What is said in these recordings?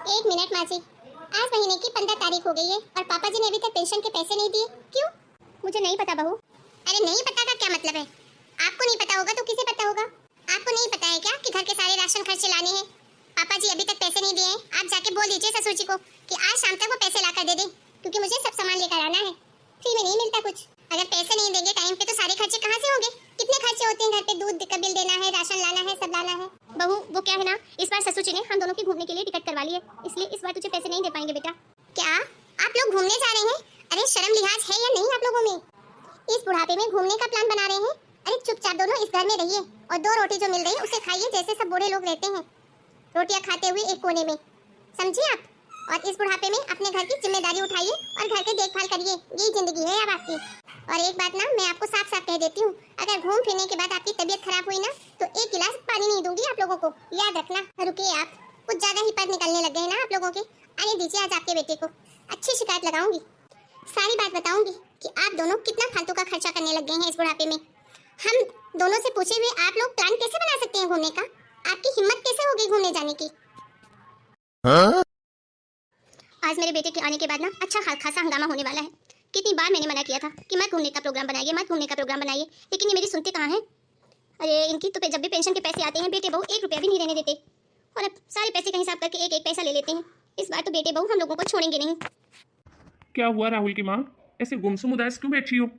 एक मिनट माँ जी, आज महीने की 15 तारीख हो गई है और पापा जी ने अभी तक पेंशन के पैसे नहीं दिए। क्यों? मुझे नहीं पता बहू। अरे नहीं पता का क्या मतलब है? आपको नहीं पता होगा तो किसे पता होगा? आपको नहीं पता है क्या कि घर के सारे राशन खर्चे लाने हैं? पापा जी अभी तक पैसे नहीं दिए हैं। आप जाके बोल दीजिए ससुर जी को कि आज शाम तक वो पैसे ला कर दे दें, क्योंकि मुझे सब सामान लेकर आना है। फ्री में नहीं मिलता कुछ। अगर पैसे नहीं देंगे टाइम पे तो सारे खर्चे कहाँ से होंगे? कितने खर्चे होते हैं घर पे, दूध का बिल देना है, राशन लाना है, सब लाना है। बहू वो क्या है ना, इस बार ससुर जी ने हम दोनों की घूमने के लिए टिकट करवा ली है, इसलिए इस बार तुझे पैसे नहीं दे पाएंगे बेटा। क्या आप लोग घूमने जा रहे हैं? अरे शर्म लिहाज है या नहीं आप लोगों में? इस बुढ़ापे में घूमने का प्लान बना रहे हैं? अरे चुपचाप दोनों इस घर में रहिए और 2 रोटी जो मिल रही है उसे खाइए, जैसे सब बूढ़े लोग रहते हैं, रोटियां खाते हुए एक कोने में, समझिए आप। और इस बुढ़ापे में अपने घर की जिम्मेदारी उठाइए और घर की देखभाल करिए, यही जिंदगी है अब आपकी। और एक बात ना मैं आपको साफ साफ कह देती हूँ, अगर घूम फिरने के बाद आपकी तबीयत खराब हुई ना तो एक गिलास पानी नहीं दूंगी आप लोगों को, याद रखना। रुकिए आप, कुछ ज्यादा ही पर निकलने लग गए ना आप लोगों के। आने दीजिए आज आपके बेटे को, अच्छी शिकायत लगाऊंगी, सारी बात बताऊंगी कि आप दोनों कितना फालतू का खर्चा करने लग गए हैं इस बुढ़ापे में। हम दोनों से पूछे हुए आप लोग प्लान कैसे बना सकते हैं घूमने का? आपकी हिम्मत कैसे होगी घूमने जाने की? आज मेरे बेटे के आने के बाद ना अच्छा खासा हंगामा होने वाला है। कितनी बार मैंने मना किया था कि मत घूमने का प्रोग्राम बनाइए, मत घूमने का प्रोग्राम बनाइए, लेकिन ये मेरी सुनते कहाँ हैं? अरे इनकी तो जब भी पेंशन के पैसे आते हैं बेटे बहू 1 रुपया भी नहीं रहने देते, और अब सारे पैसे का हिसाब करके एक एक पैसा ले लेते हैं। इस बार तो बेटे बहू हम लोगों को छोड़ेंगे नहीं। क्या हुआ राहुल की माँ, ऐसे गुमसुम उदास क्यों बैठी हो?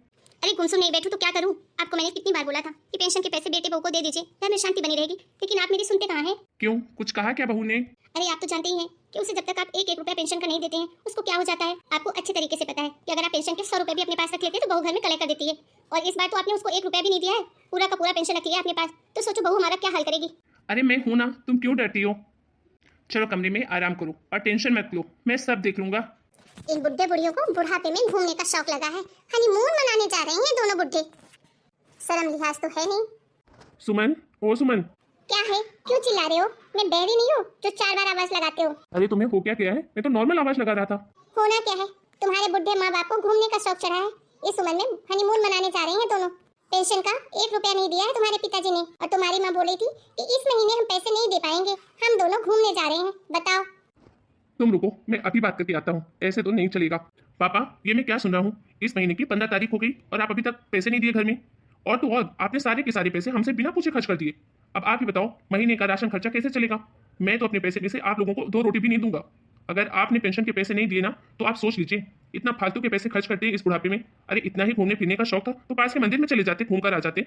अरे गुमसुम नहीं बैठू तो क्या करूँ? आपको मैंने कितनी बार बोला था कि पेंशन के पैसे बेटे बहू को दे दीजिए, घर में शांति बनी रहेगी, लेकिन आप मेरी सुनते कहाँ हैं? क्यों, कुछ कहा क्या बहू ने? अरे आप तो जानते ही हैं कि उसे जब तक आप एक एक रुपया पेंशन का नहीं देते हैं उसको क्या हो जाता है। आपको अच्छे तरीके से पता है कि अगर आप पेंशन के 100 रुपए भी अपने पास रख लेते हैं तो बहू घर में कलेक्ट कर देती है, और इस बार तो आपने उसको 1 रुपया भी नहीं दिया है, पूरा का पूरा पेंशन रख लिया अपने पास, तो सोचो बहू हमारा क्या हाल करेगी। अरे मैं हूं ना, तुम क्यों डरती हो? चलो कमरे में आराम करो और टेंशन मत लो, मैं सब देख लूंगा। इन बुढ़े बुढ़ियों को बुढ़ापे में घूमने का शौक लगा है, हनीमून मनाने जा रहे हैं दोनों बुढ़े, शर्म लिहाज तो है नहीं। सुमन, ओ सुमन। क्या है, क्यों चिल्ला रहे हो? मैं बहरी नहीं हूँ जो 4 बार आवाज लगाते हो। अरे तुम्हें हो क्या गया है? मैं तो नॉर्मल आवाज लगा रहा था। होना क्या है, तुम्हारे बुढ़े माँ बाप को घूमने का शौक चढ़ा है, इस उम्र में हनीमून मनाने जा रहे हैं दोनों। पेंशन का 1 रुपया नहीं दिया है तुम्हारे पिताजी ने, और तुम्हारी माँ बोली थी कि इस महीने हम पैसे नहीं दे पाएंगे, हम दोनों घूमने जा रहे हैं। बताओ। तुम रुको, मैं अभी बात करके आता हूँ, ऐसे तो नहीं चलेगा। पापा, ये मैं क्या सुन रहा हूँ? इस महीने की 15 तारीख हो गई और आप अभी तक पैसे नहीं दिए घर में, और तो और आपने सारे के सारे पैसे हमसे बिना पूछे खर्च कर दिए। अब आप ही बताओ महीने का राशन खर्चा कैसे चलेगा? मैं तो अपने पैसे में से आप लोगों को 2 रोटी भी नहीं दूंगा। अगर आपने पेंशन के पैसे नहीं दिए ना तो आप सोच लीजिए, इतना फालतू के पैसे खर्च करते हैं इस बुढ़ापे में। अरे इतना ही घूमने फिरने का शौक था तो पास के मंदिर में चले जाते, घूम कर आ जाते।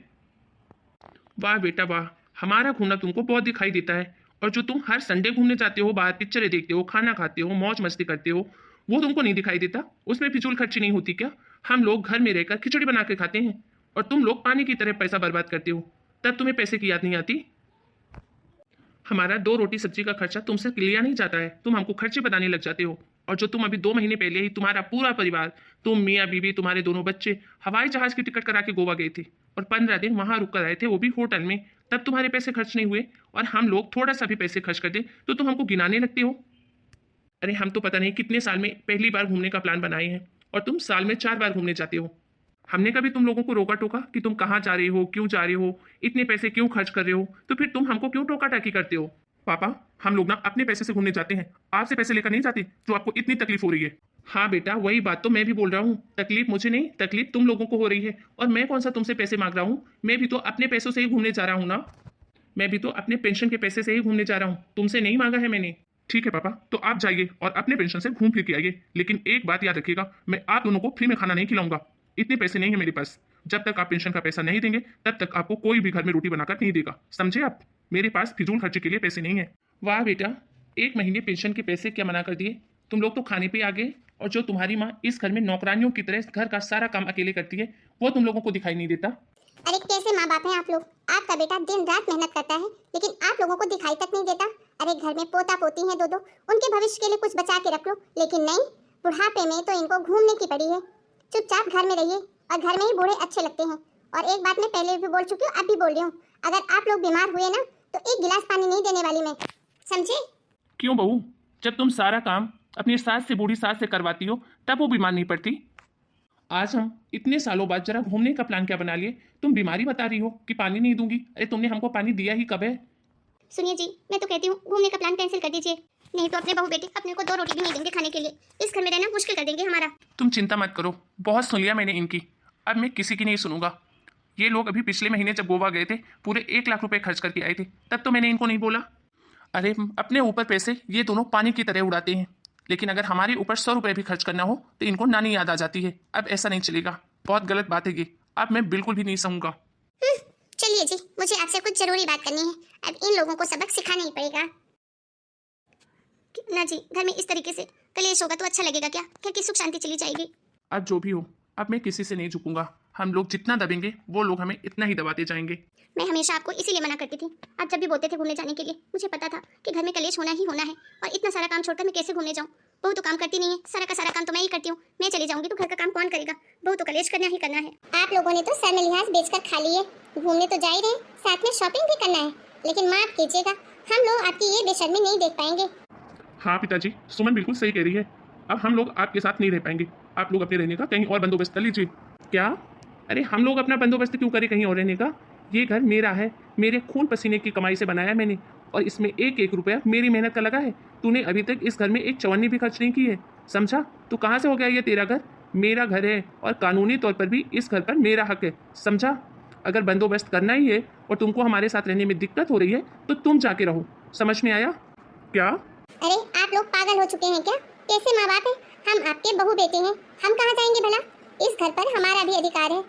वाह बेटा वाह, हमारा घूमना तुमको बहुत दिखाई देता है, और जो तुम हर संडे घूमने जाते हो, बाहर पिक्चरें देखते हो, खाना खाते हो, मौज मस्ती करते हो, वो तुमको नहीं दिखाई देता? उसमें फिजूल खर्ची नहीं होती क्या? हम लोग घर में रहकर खिचड़ी बना के खाते हैं और तुम लोग पानी की तरह पैसा बर्बाद करते हो, तब तुम्हें पैसे की याद नहीं आती? हमारा 2 रोटी सब्जी का खर्चा तुमसे लिया नहीं जाता है, तुम हमको खर्चे बताने लग जाते हो। और जो तुम अभी 2 महीने पहले ही तुम्हारा पूरा परिवार, तुम मियाँ बीवी, तुम्हारे दोनों बच्चे हवाई जहाज की टिकट करा के गोवा गए थे और 15 दिन वहां रुक कर आए थे, वो भी होटल में, तब तुम्हारे पैसे खर्च नहीं हुए। और हम लोग थोड़ा सा भी पैसे खर्च कर दे तो तुम हमको गिनाने लगते हो। अरे हम तो पता नहीं कितने साल में पहली बार घूमने का प्लान बनाए हैं, और तुम साल में 4 बार घूमने जाते हो। हमने कभी तुम लोगों को रोका टोका कि तुम कहाँ जा रहे हो, क्यों जा रहे हो, इतने पैसे क्यों खर्च कर रहे हो? तो फिर तुम हमको क्यों टोका टाकी करते हो? पापा, हम लोग ना अपने पैसे से घूमने जाते हैं, आपसे पैसे लेकर नहीं जाते, जो आपको इतनी तकलीफ हो रही है। हाँ बेटा, वही बात तो मैं भी बोल रहा हूँ, तकलीफ मुझे नहीं, तकलीफ तुम लोगों को हो रही है। और मैं कौन सा तुमसे पैसे मांग रहा हूँ? मैं भी तो अपने पैसों से ही घूमने जा रहा हूँ ना, मैं भी तो अपने पेंशन के पैसे से ही घूमने जा रहा हूँ, तुमसे नहीं मांगा है मैंने। ठीक है पापा, तो आप जाइए और अपने पेंशन से घूम फिर के आइए, लेकिन एक बात याद रखिएगा, मैं आप दोनों को फ्री में खाना नहीं खिलाऊंगा, इतने पैसे नहीं है मेरे पास। जब तक आप पेंशन का पैसा नहीं देंगे तब तक आपको कोई भी घर में रोटी बनाकर नहीं देगा, समझे आप? मेरे पास फिजूल खर्चे के लिए पैसे नहीं है। वाह बेटा, 1 महीने पेंशन के पैसे क्या मना कर दिए? तुम लोग तो खाने पे आ गए, और जो तुम्हारी माँ इस घर में नौकरानियों की तरह घर का सारा काम अकेले करती है वो तुम लोगों को दिखाई नहीं देता। अरे कैसे माँ बाप हैं आप लोग? आपका बेटा दिन रात मेहनत करता है लेकिन आप लोगों को दिखाई तक नहीं देता। अरे घर में पोता पोती हैं 2-2, उनके भविष्य के लिए कुछ बचा के रख लो, लेकिन नहीं, बुढ़ापे में तो इनको घूमने की पड़ी है। चुपचाप घर में रहिए, और घर में ही बूढ़े अच्छे लगते हैं। और एक बात मैं पहले भी बोल चुकी हूँ, अब भी बोल रही हूँ, अगर आप लोग बीमार हुए ना तो 1 गिलास पानी नहीं देने वाली मैं, समझे? क्यों बहू, जब तुम सारा काम अपनी सास से, बूढ़ी सास से करवाती हो तब वो बीमार नहीं पड़ती? आज हम इतने सालों बाद जरा घूमने का प्लान क्या बना लिए, तुम बीमारी बता रही हो कि पानी नहीं दूंगी। अरे तुमने हमको पानी दिया ही कब है? सुनिए जी, मैं तो कहती हूँ घूमने का प्लान कैंसिल कर दीजिए, नहीं तो अपने बहू बेटे अपने को 2 रोटी भी नहीं देंगे खाने के लिए। इस घर में रहना मुश्किल कर देंगे हमारा। तुम चिंता मत करो, बहुत सुन लिया मैंने इनकी, अब मैं किसी की नहीं सुनूंगा। ये लोग अभी पिछले महीने जब गोवा गए थे पूरे 1 लाख रुपए खर्च करके आए थे, तब तो मैंने इनको नहीं बोला। अरे अपने ऊपर पैसे ये दोनों पानी की तरह उड़ाते हैं, लेकिन अगर हमारे ऊपर 100 रुपए भी खर्च करना हो तो इनको नानी याद आ जाती है। अब ऐसा नहीं चलेगा, बहुत गलत बात है ये, अब मैं बिल्कुल भी नहीं सहूंगा। चलिए जी, मुझे आपसे कुछ जरूरी बात करनी है। अब इन लोगों को सबक सिखाना ही पड़ेगा। ना जी, घर में इस तरीके से कलेश होगा तो अच्छा लगेगा क्या? घर की सुख शांति चली जाएगी। अब जो भी हो, अब मैं किसी से नहीं झुकूंगा। हम लोग जितना दबेंगे वो लोग हमें इतना ही दबाते जाएंगे। मैं हमेशा आपको इसीलिए मना करती थी। आप जब भी बोलते थे घूमने जाने के लिए, मुझे पता था कि घर में कलेश होना ही होना है, और इतना सारा काम छोड़कर मैं कैसे घूमने जाऊँ? बहू तो काम करती नहीं है, सारा का सारा काम तो मैं ही करती हूँ। मैं चली जाऊंगी तो घर का काम कौन करेगा? बहू तो कलेश करना ही करना है। आप लोगों ने तो सर में लिहाज बेचकर खा लिए, घूमने तो जा ही रहे, साथ में शॉपिंग भी करना है, लेकिन माफ कीजिएगा, हम लोग आपकी ये बेशर्मी नहीं देख पाएंगे। हाँ पिताजी, सुमन बिल्कुल सही कह रही है। अब हम लोग आपके साथ नहीं रह पाएंगे, आप लोग अपने रहने का कहीं और बंदोबस्त कर लीजिए। क्या? अरे हम लोग अपना बंदोबस्त क्यों करें कहीं और रहने का? ये घर मेरा है, मेरे खून पसीने की कमाई से बनाया मैंने, और इसमें एक एक रुपया मेरी मेहनत का लगा है। तूने अभी तक इस घर में एक चवन्नी भी खर्च नहीं की है, समझा? तो कहाँ से हो गया ये तेरा घर? मेरा घर है, और कानूनी तौर पर भी इस घर पर मेरा हक है, समझा? अगर बंदोबस्त करना ही है और तुमको हमारे साथ रहने में दिक्कत हो रही है तो तुम जाके रहो, समझ में आया? क्या? अरे आप लोग पागल हो चुके हैं क्या? कैसे माँ बाप है? हम आपके बहू बेटे हैं, हम कहाँ जाएंगे भला? इस घर पर हमारा भी अधिकार है।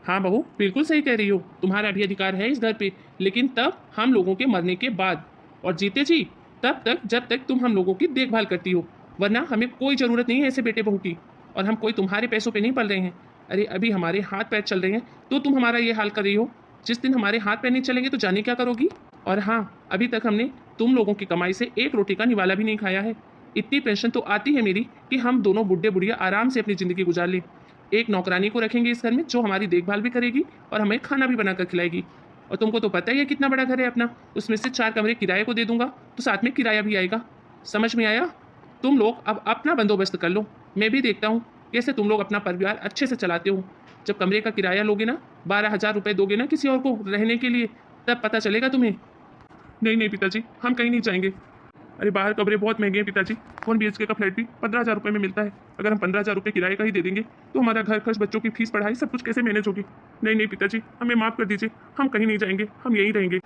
हाँ बहू, बिल्कुल सही कह रही हो, तुम्हारा भी अधिकार है इस घर पे, लेकिन तब हम लोगों के मरने के बाद, और जीते जी तब तक जब तक तुम हम लोगों की देखभाल करती हो, वरना हमें कोई ज़रूरत नहीं है ऐसे बेटे बहू की, और हम कोई तुम्हारे पैसों पे नहीं पल रहे हैं। अरे अभी हमारे हाथ पैर चल रहे हैं तो तुम हमारा ये हाल कर रही हो, जिस दिन हमारे हाथ पैर नहीं चलेंगे तो जाने क्या करोगी? और हाँ, अभी तक हमने तुम लोगों की कमाई से एक रोटी का निवाला भी नहीं खाया है। इतनी पेंशन तो आती है मेरी कि हम दोनों बुढ़े बुढ़िया आराम से अपनी ज़िंदगी गुजार लें। एक नौकरानी को रखेंगे इस घर में जो हमारी देखभाल भी करेगी और हमें खाना भी बनाकर खिलाएगी। और तुमको तो पता ही है कितना बड़ा घर है अपना, उसमें से 4 कमरे किराए को दे दूंगा तो साथ में किराया भी आएगा। समझ में आया? तुम लोग अब अपना बंदोबस्त कर लो, मैं भी देखता हूँ कैसे तुम लोग अपना परिवार अच्छे से चलाते हो। जब कमरे का किराया लोगे ना, 12,000 रुपये दोगे ना किसी और को रहने के लिए, तब पता चलेगा तुम्हें। नहीं नहीं पिताजी, हम कहीं नहीं जाएंगे। अरे बाहर कमरे बहुत महंगे हैं पिताजी, 1 BHK का फ्लैट भी 15,000 रुपये में मिलता है। अगर हम 15,000 रुपये किराए का ही दे देंगे तो हमारा घर खर्च, बच्चों की फीस, पढ़ाई सब कुछ कैसे मैनेज होगी? नहीं नहीं पिताजी, हमें माफ़ कर दीजिए, हम कहीं नहीं जाएंगे, हम यहीं रहेंगे।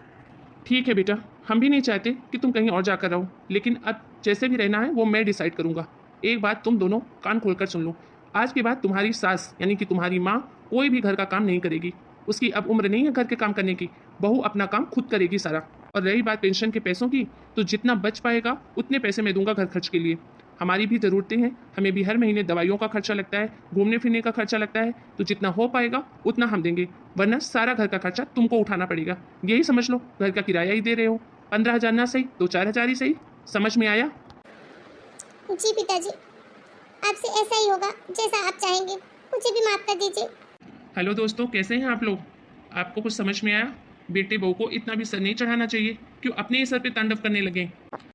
ठीक है बेटा, हम भी नहीं चाहते कि तुम कहीं और जाकर रहो, लेकिन अब जैसे भी रहना है वो मैं डिसाइड करूँगा। एक बात तुम दोनों कान खोलकर सुन लो, आज के बाद तुम्हारी सास यानी कि तुम्हारी माँ कोई भी घर का काम नहीं करेगी। उसकी अब उम्र नहीं है घर के काम करने की, बहू अपना काम खुद करेगी सारा। और रही बात पेंशन के पैसों की, तो जितना बच पाएगा उतने पैसे मैं दूंगा घर खर्च के लिए। हमारी भी ज़रूरतें हैं, हमें भी हर महीने दवाइयों का खर्चा लगता है, घूमने फिरने का खर्चा लगता है, तो जितना हो पाएगा उतना हम देंगे, वरना सारा घर का खर्चा तुमको उठाना पड़ेगा। यही समझ लो, घर का किराया ही दे रहे हो, 15,000 ना सही तो 4,000 ही सही। समझ में आया? जी पिताजी, आपसे ऐसा ही होगा जैसा आप चाहेंगे, मुझे भी माफ कर दीजिए। हेलो दोस्तों, कैसे हैं आप लोग? आपको कुछ समझ में आया? बेटे बहू को इतना भी सर नहीं चढ़ाना चाहिए, क्यों अपने ही सर पे तांडव करने लगे?